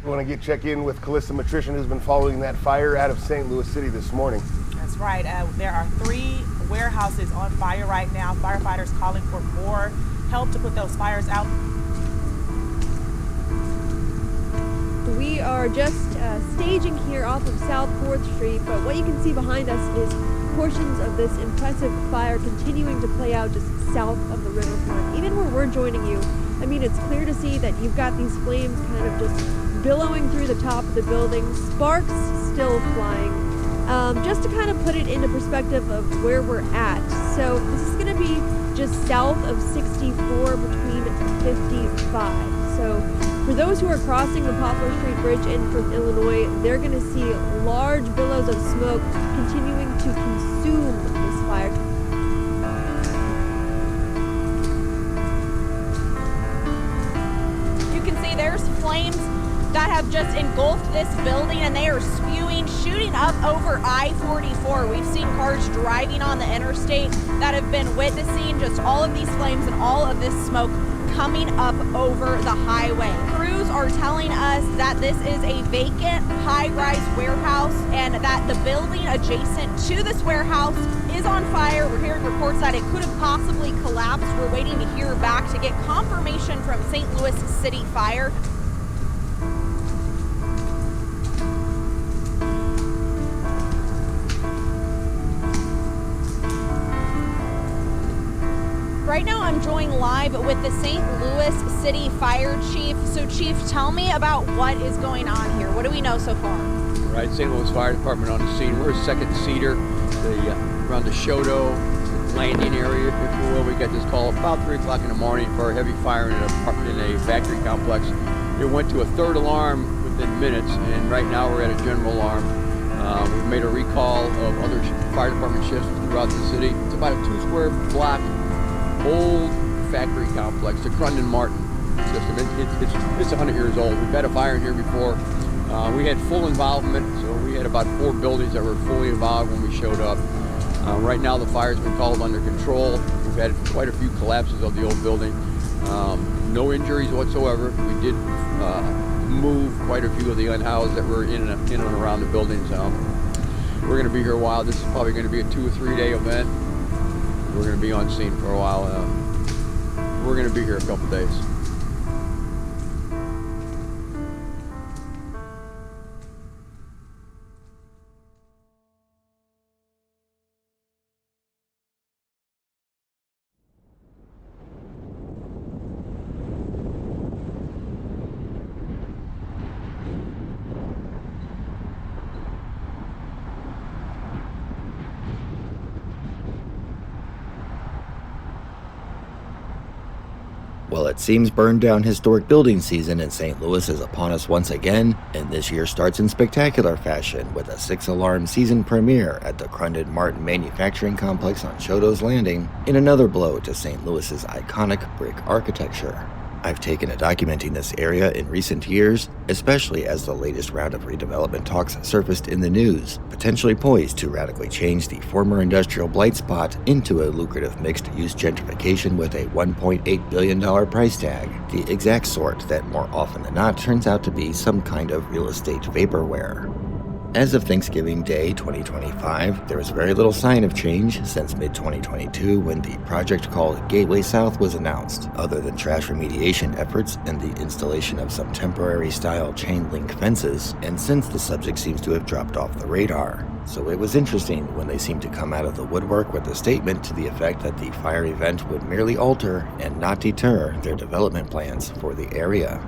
We want to check in with Calissa Matrician, who's been following that fire out of St. Louis City this morning. That's right. There are 3 warehouses on fire right now. Firefighters calling for more help to put those fires out. We are just staging here off of South 4th Street, but what you can see behind us is portions of this impressive fire continuing to play out just south of the riverfront. Even where we're joining you, I mean, it's clear to see that you've got these flames kind of just billowing through the top of the building, sparks still flying. Just to kind of put it into perspective of where we're at. So this is going to be just south of 64 between 55. So for those who are crossing the Poplar Street Bridge in from Illinois, they're going to see large billows of smoke continuing to consume this fire. You can see there's flames that have just engulfed this building, and they are shooting up over I-44. We've seen cars driving on the interstate that have been witnessing just all of these flames and all of this smoke coming up over the highway. Crews are telling us that this is a vacant high-rise warehouse and that the building adjacent to this warehouse is on fire. We're hearing reports that it could have possibly collapsed. We're waiting to hear back to get confirmation from St. Louis City Fire. Right now I'm joined live with the St. Louis City Fire Chief. So Chief, tell me about what is going on here. What do we know so far? Right, St. Louis Fire Department on the scene. We're a second seater around the Chouteau landing area, if you will. We got this call about 3 o'clock in the morning for a heavy fire in a factory complex. It went to a third alarm within minutes, and right now we're at a general alarm. We've made a recall of other fire department shifts throughout the city. It's about a 2-square block old factory complex, the Crunden Martin system. It's 100 years old. We've had a fire in here before. We had full involvement, so we had about 4 buildings that were fully involved when we showed up. Right now the fire's been called under control. We've had quite a few collapses of the old building. No injuries whatsoever. We did move quite a few of the unhoused that were in and around the buildings. We're going to be here a while. This is probably going to be a 2 or 3 day event. We're going to be on scene for a while. We're going to be here a couple days. Well, it seems burned down historic building season in St. Louis is upon us once again, and this year starts in spectacular fashion with a 6-alarm season premiere at the Crunden Martin Manufacturing Complex on Chouteau's Landing, in another blow to St. Louis's iconic brick architecture. I've taken to documenting this area in recent years, especially as the latest round of redevelopment talks surfaced in the news, potentially poised to radically change the former industrial blight spot into a lucrative mixed-use gentrification with a $1.8 billion price tag, the exact sort that more often than not turns out to be some kind of real estate vaporware. As of Thanksgiving Day 2025, there was very little sign of change since mid-2022 when the project called Gateway South was announced, other than trash remediation efforts and the installation of some temporary-style chain-link fences, and since the subject seems to have dropped off the radar. So it was interesting when they seemed to come out of the woodwork with a statement to the effect that the fire event would merely alter and not deter their development plans for the area.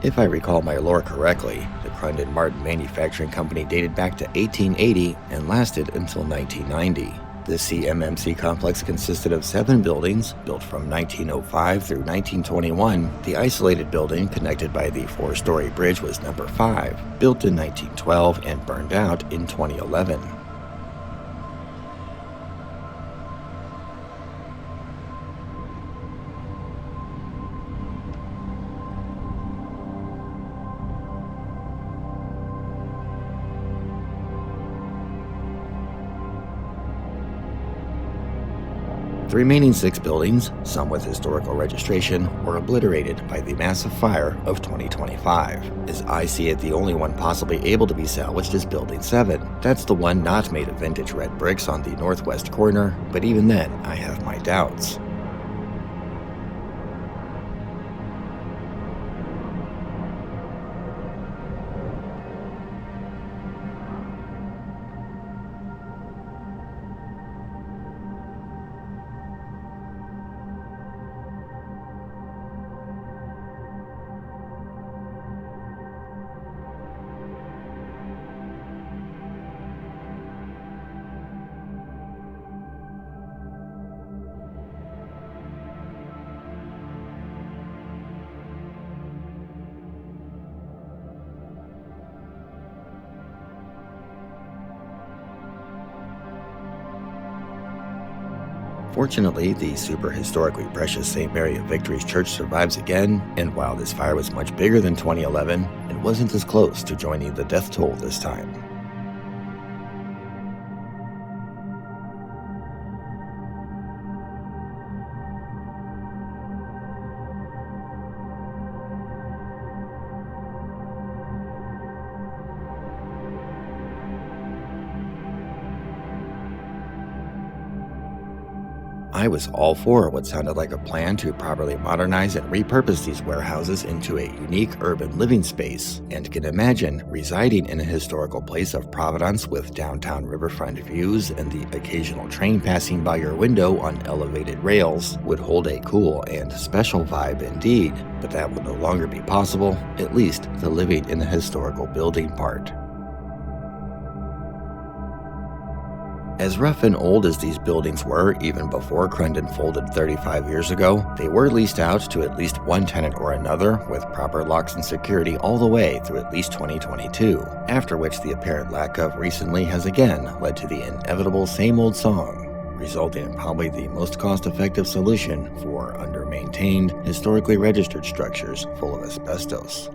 If I recall my lore correctly, the Crunden Martin Manufacturing Company dated back to 1880 and lasted until 1990. The CMMC complex consisted of 7 buildings, built from 1905 through 1921. The isolated building connected by the 4-story bridge was number 5, built in 1912 and burned out in 2011. The remaining 6 buildings, some with historical registration, were obliterated by the massive fire of 2025. As I see it, the only one possibly able to be salvaged is Building 7. That's the one not made of vintage red bricks on the northwest corner, but even then, I have my doubts. Fortunately, the super historically precious St. Mary of Victory's Church survives again, and while this fire was much bigger than 2011, it wasn't as close to joining the death toll this time. I was all for what sounded like a plan to properly modernize and repurpose these warehouses into a unique urban living space, and can imagine residing in a historical place of provenance with downtown riverfront views and the occasional train passing by your window on elevated rails would hold a cool and special vibe indeed, but that will no longer be possible, at least the living in the historical building part. As rough and old as these buildings were even before Crunden folded 35 years ago, they were leased out to at least one tenant or another with proper locks and security all the way through at least 2022, after which the apparent lack of recently has again led to the inevitable same old song, resulting in probably the most cost-effective solution for under-maintained, historically registered structures full of asbestos.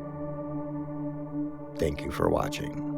Thank you for watching.